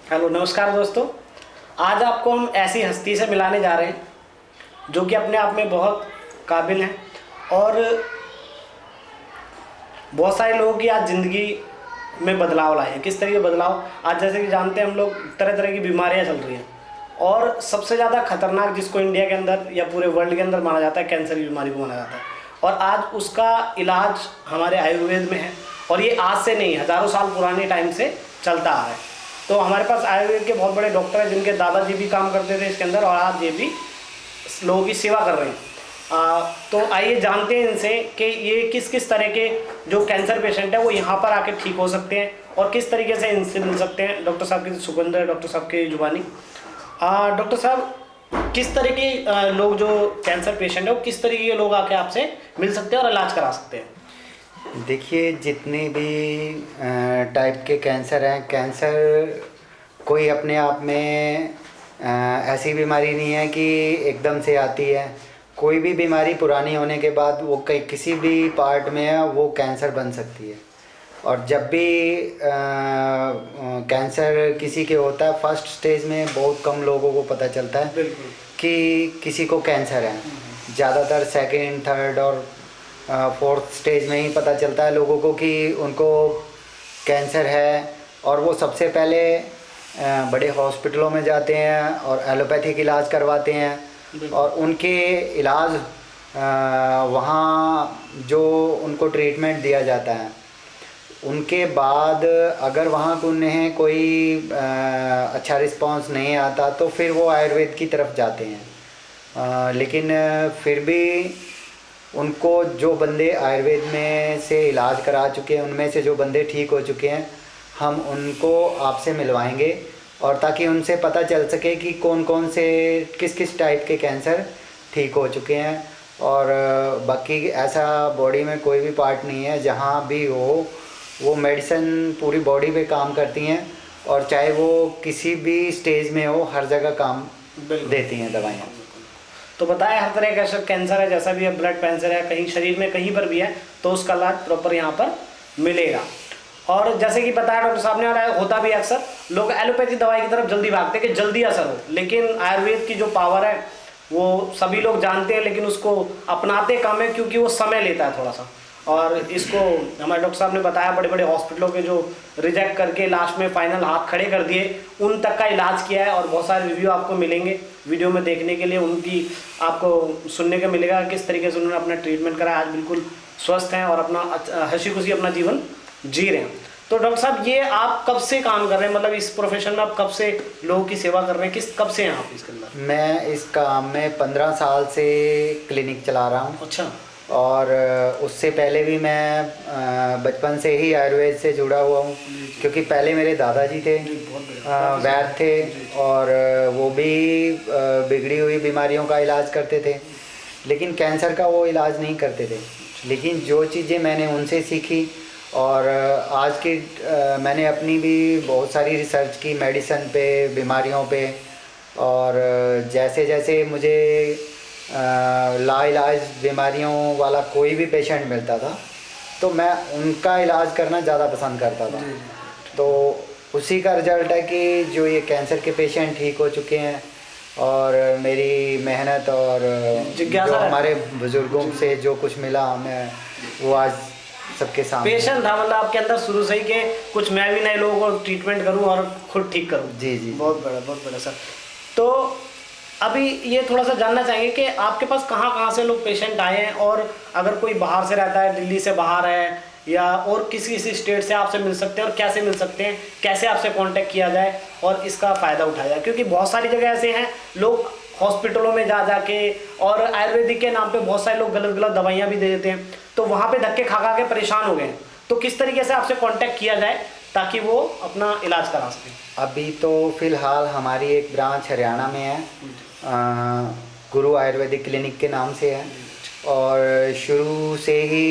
Hello, नमस्कार दोस्तों। आज आपको हम ऐसी हस्ती से मिलाने जा रहे हैं जो कि अपने आप में बहुत काबिल हैं और बहुत सारे लोगों की आज ज़िंदगी में बदलाव लाए हैं। किस तरह के बदलाव? आज जैसे कि जानते हैं हम लोग, तरह तरह की बीमारियां चल रही हैं और सबसे ज़्यादा खतरनाक जिसको इंडिया के अंदर या पूरे वर्ल्ड के अंदर माना जाता है, कैंसर की बीमारी को माना जाता है। और आज उसका इलाज हमारे आयुर्वेद में है और ये आज से नहीं, हज़ारों साल पुराने टाइम से चलता आ रहा है। तो हमारे पास आयुर्वेद के बहुत बड़े डॉक्टर हैं जिनके दादाजी भी काम करते थे इसके अंदर और आज ये भी लोगों की सेवा कर रहे हैं। तो आइए जानते हैं इनसे कि ये किस किस तरह के जो कैंसर पेशेंट है वो यहाँ पर आके ठीक हो सकते हैं और किस तरीके से इनसे मिल सकते हैं। डॉक्टर साहब की सुगंध है डॉक्टर साहब की जुबानी। डॉक्टर साहब, किस तरह के लोग जो कैंसर पेशेंट है वो किस तरीके के लोग आके आपसे मिल सकते हैं और इलाज करा सकते हैं? देखिए, जितने भी टाइप के कैंसर हैं, कैंसर कोई अपने आप में ऐसी बीमारी नहीं है कि एकदम से आती है। कोई भी बीमारी पुरानी होने के बाद वो किसी भी पार्ट में है वो कैंसर बन सकती है। और जब भी कैंसर किसी के होता है, फर्स्ट स्टेज में बहुत कम लोगों को पता चलता है कि किसी को कैंसर है। ज़्यादातर सेकंड, थर्ड और फोर्थ स्टेज में ही पता चलता है लोगों को कि उनको कैंसर है। और वो सबसे पहले बड़े हॉस्पिटलों में जाते हैं और एलोपैथिक इलाज करवाते हैं और उनके इलाज वहाँ जो उनको ट्रीटमेंट दिया जाता है, उनके बाद अगर वहाँ उन्हें कोई अच्छा रिस्पांस नहीं आता तो फिर वो आयुर्वेद की तरफ जाते हैं। लेकिन फिर भी उनको जो बंदे आयुर्वेद में से इलाज करा चुके हैं, उनमें से जो बंदे ठीक हो चुके हैं, हम उनको आपसे मिलवाएंगे और ताकि उनसे पता चल सके कि कौन कौन से किस किस टाइप के कैंसर ठीक हो चुके हैं। और बाकी ऐसा बॉडी में कोई भी पार्ट नहीं है जहाँ भी हो वो मेडिसिन पूरी बॉडी पे काम करती हैं और चाहे वो किसी भी स्टेज में हो, हर जगह काम देती हैं दवाइयाँ। तो बताएं, हर तरह का कैंसर है, जैसा भी है, ब्लड कैंसर है, कहीं शरीर में कहीं पर भी है तो उसका इलाज प्रॉपर यहाँ पर मिलेगा। और जैसे कि बताया डॉक्टर साहब ने, और होता भी अक्सर लोग एलोपैथी दवाई की तरफ जल्दी भागते हैं कि जल्दी असर हो, लेकिन आयुर्वेद की जो पावर है वो सभी लोग जानते हैं लेकिन उसको अपनाते कम है क्योंकि वो समय लेता है थोड़ा सा। और इसको हमारे डॉक्टर साहब ने बताया, बड़े बड़े हॉस्पिटलों के जो रिजेक्ट करके लास्ट में फाइनल हाथ खड़े कर दिए उन तक का इलाज किया है और बहुत सारे रिव्यू आपको मिलेंगे वीडियो में देखने के लिए। उनकी आपको सुनने को मिलेगा किस तरीके से उन्होंने अपना ट्रीटमेंट करा, आज बिल्कुल स्वस्थ हैं और अपना हंसी खुशी अपना जीवन जी रहे हैं। तो डॉक्टर साहब, ये आप कब से काम कर रहे हैं, मतलब इस प्रोफेशन में आप कब से लोगों की सेवा कर रहे हैं, कब से हैं आप इसके अंदर? मैं इस काम में 15 साल से क्लिनिक चला रहा हूँ। अच्छा। और उससे पहले भी मैं बचपन से ही आयुर्वेद से जुड़ा हुआ हूँ क्योंकि पहले मेरे दादाजी थे, वैद्य थे और वो भी बिगड़ी हुई बीमारियों का इलाज करते थे, लेकिन कैंसर का वो इलाज नहीं करते थे। लेकिन जो चीज़ें मैंने उनसे सीखी और आज की मैंने अपनी भी बहुत सारी रिसर्च की मेडिसिन पे, बीमारियों पे, और जैसे जैसे मुझे लाइलाज बीमारियों वाला कोई भी पेशेंट मिलता था तो मैं उनका इलाज करना ज़्यादा पसंद करता था। तो उसी का रिजल्ट है कि जो ये कैंसर के पेशेंट ठीक हो चुके हैं और मेरी मेहनत और जो हमारे बुजुर्गों से जो कुछ मिला हमें वो आज सबके सामने। पेशेंट था मतलब आपके अंदर शुरू से ही कि कुछ मैं भी नए लोगों को ट्रीटमेंट करूं और खुद ठीक करूं। जी जी, बहुत बड़ा सर। तो अभी ये थोड़ा सा जानना चाहेंगे कि आपके पास कहाँ से लोग पेशेंट आए हैं और अगर कोई बाहर से रहता है, दिल्ली से बाहर है या और किसी स्टेट से आपसे मिल सकते हैं और कैसे मिल सकते हैं, कैसे आपसे कांटेक्ट किया जाए और इसका फ़ायदा उठाया जाए? क्योंकि बहुत सारी जगह ऐसे हैं लोग हॉस्पिटलों में जा के और आयुर्वेदिक के नाम पे बहुत सारे लोग गलत दवाइयाँ भी दे देते हैं, तो वहाँ पे धक्के खा के परेशान हो गए हैं। तो किस तरीके से आपसे कांटेक्ट किया जाए ताकि वो अपना इलाज करा सकें? अभी तो फ़िलहाल हमारी एक ब्रांच हरियाणा में है, गुरु आयुर्वेदिक क्लिनिक के नाम से है और शुरू से ही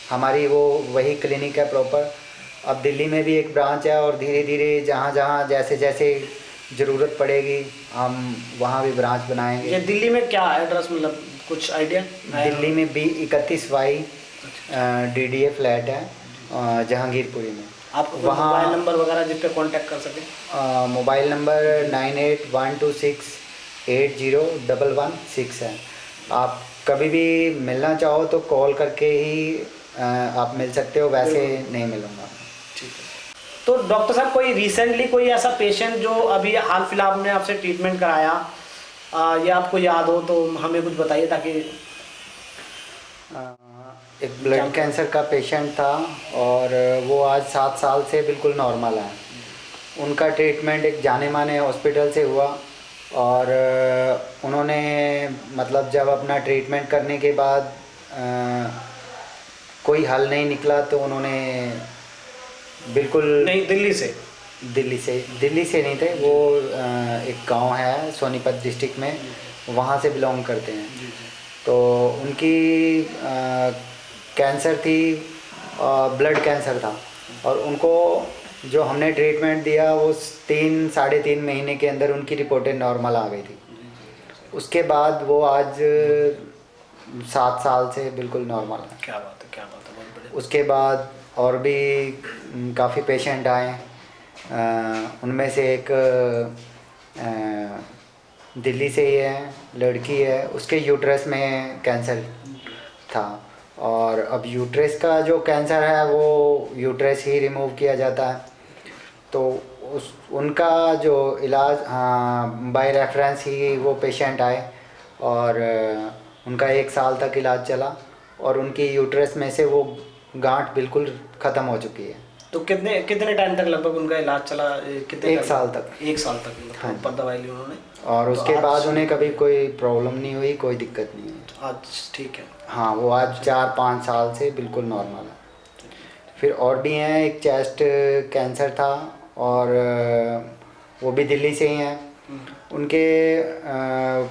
हमारी वो वही क्लिनिक है प्रॉपर। अब दिल्ली में भी एक ब्रांच है और धीरे धीरे जहाँ जैसे जैसे ज़रूरत पड़ेगी हम वहाँ भी ब्रांच बनाएंगे। ये दिल्ली में क्या एड्रेस, मतलब कुछ आइडिया? दिल्ली में B31Y DDA फ्लैट है जहांगीरपुरी में। आपका कोई वहाँ- मोबाइल नंबर वगैरह जिस पे कांटेक्ट कर सकें? मोबाइल नंबर 9812680116 है। आप कभी भी मिलना चाहो तो कॉल करके ही आप मिल सकते हो, वैसे नहीं मिलूँगा। ठीक है। तो डॉक्टर साहब कोई रिसेंटली कोई ऐसा पेशेंट जो अभी हाल फिलहाल में आपसे ट्रीटमेंट कराया, ये आपको याद हो तो हमें कुछ बताइए ताकि। एक ब्लड कैंसर का पेशेंट था और वो आज 7 साल से बिल्कुल नॉर्मल है। उनका ट्रीटमेंट एक जाने माने हॉस्पिटल से हुआ और उन्होंने मतलब जब अपना ट्रीटमेंट करने के बाद कोई हल नहीं निकला तो उन्होंने बिल्कुल नहीं, दिल्ली से नहीं थे वो, एक गांव है सोनीपत डिस्ट्रिक्ट में, वहाँ से बिलोंग करते हैं। तो उनकी कैंसर थी, ब्लड कैंसर था और उनको जो हमने ट्रीटमेंट दिया वो 3-3.5 महीने के अंदर उनकी रिपोर्टें नॉर्मल आ गई थी। उसके बाद वो आज 7 साल से बिल्कुल नॉर्मल है। क्या बात है, क्या बात है, बहुत बढ़िया। उसके बाद और भी काफ़ी पेशेंट आए, उनमें से एक दिल्ली से ही है, लड़की है, उसके यूट्रस में कैंसर था और अब यूट्रस का जो कैंसर है वो यूट्रस ही रिमूव किया जाता है। तो उनका जो इलाज, हाँ, बाय रेफरेंस ही वो पेशेंट आए और उनका 1 साल तक इलाज चला और उनकी यूट्रस में से वो गांठ बिल्कुल ख़त्म हो चुकी है। तो कितने टाइम तक लगभग उनका इलाज चला? कितने 1 साल तक। 1 साल तक हाँ। ऊपर दवाई ली उन्होंने और तो उसके आज- बाद उन्हें कभी कोई प्रॉब्लम नहीं हुई, कोई दिक्कत नहीं हुई। आज ठीक है। हाँ, वो आज 4-5 साल से बिल्कुल नॉर्मल है। फिर और भी हैं, एक चेस्ट कैंसर था और वो भी दिल्ली से ही हैं। उनके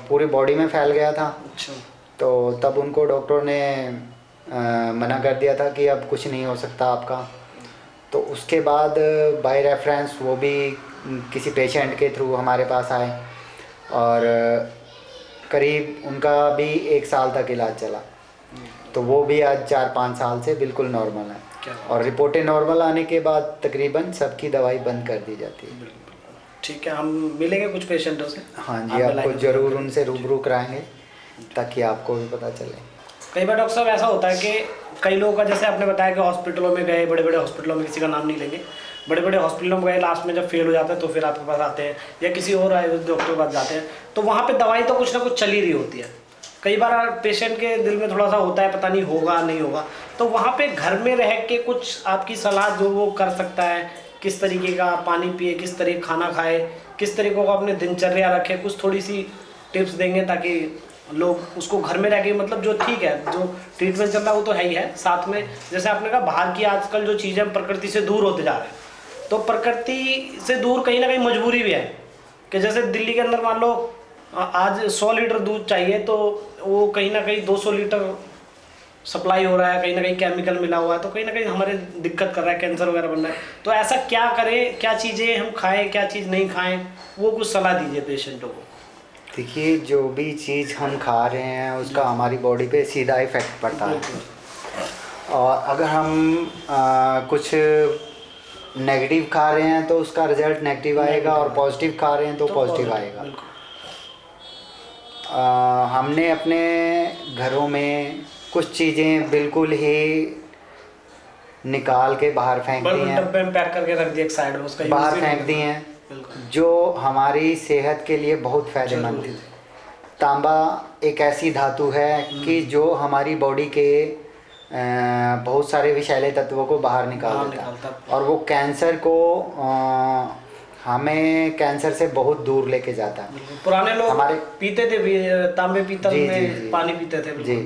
पूरी बॉडी में फैल गया था, अच्छा। तो तब उनको डॉक्टर ने मना कर दिया था कि अब कुछ नहीं हो सकता आपका। तो उसके बाद बाय रेफरेंस वो भी किसी पेशेंट के थ्रू हमारे पास आए और करीब उनका भी 1 साल तक इलाज चला। तो वो भी आज 4-5 साल से बिल्कुल नॉर्मल है क्या बात और रिपोर्टें नॉर्मल आने के बाद तकरीबन सबकी दवाई बंद कर दी जाती है। ठीक है, हम मिलेंगे कुछ पेशेंटों से। हाँ जी, आप आपको लाइन में ज़रूर करें। उनसे रूबरू कराएंगे ताकि आपको भी पता चले। कई बार डॉक्टर साहब ऐसा होता है कि कई लोगों का, जैसे आपने बताया कि हॉस्पिटलों में गए, बड़े बड़े हॉस्पिटलों में, किसी का नाम नहीं लेंगे, बड़े बड़े हॉस्पिटलों में गए, लास्ट में जब फेल हो जाते हैं तो फिर आपके पास आते हैं या किसी और आयुर्वेदिक डॉक्टर के पास जाते हैं, तो वहाँ पे दवाई तो कुछ ना कुछ चली रही होती है। कई बार पेशेंट के दिल में थोड़ा सा होता है पता नहीं होगा नहीं होगा, तो वहाँ पे घर में रह के कुछ आपकी सलाह जो वो कर सकता है, किस तरीके का पानी पिए, किस तरीके खाना खाए, किस तरीके का अपने दिनचर्या रखे, कुछ थोड़ी सी टिप्स देंगे ताकि लोग उसको घर में रह के, मतलब जो ठीक है जो ट्रीटमेंट चल रहा है वो तो है ही है, साथ में जैसे आपने कहा बाहर की आजकल जो चीज़ें प्रकृति से दूर होते जा रहे हैं, तो प्रकृति से दूर कहीं ना कहीं मजबूरी भी है कि जैसे दिल्ली के अंदर मान लो आज 100 लीटर दूध चाहिए तो वो कहीं ना कहीं 200 लीटर सप्लाई हो रहा है, कहीं ना कहीं केमिकल मिला हुआ है, तो कहीं ना कहीं हमारे दिक्कत कर रहा है, कैंसर वगैरह बन रहा है। तो ऐसा क्या करें, क्या चीज़ें हम खाएं, क्या चीज़ नहीं खाएं, वो कुछ सलाह दीजिए पेशेंटों को। देखिए, जो भी चीज़ हम खा रहे हैं उसका हमारी बॉडी पे सीधा इफेक्ट पड़ता है और अगर हम कुछ नेगेटिव खा रहे हैं तो उसका रिजल्ट नेगेटिव आएगा और पॉजिटिव खा रहे हैं तो पॉजिटिव आएगा। हमने अपने घरों में कुछ चीज़ें बिल्कुल ही निकाल के बाहर फेंक दी हैं, डब्बे में पैक करके रख दिया एक साइड में, उसका बाहर यूज़ ही फेंक नहीं दी करना। हैं, बिल्कुल। जो हमारी सेहत के लिए बहुत फायदेमंद है। तांबा एक ऐसी धातु है कि जो हमारी बॉडी के बहुत सारे विषैले तत्वों को बाहर निकाल देता है और वो कैंसर को हमें कैंसर से बहुत दूर लेके जाता है। पुराने लोग हमारे पीते थे भी, तांबे पीतल जी, में जी, जी। पानी पीते थे। जी,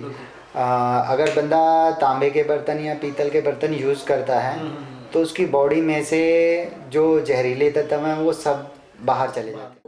अगर बंदा तांबे के बर्तन या पीतल के बर्तन यूज़ करता है तो उसकी बॉडी में से जो जहरीले तत्व हैं वो सब बाहर चले जाते हैं।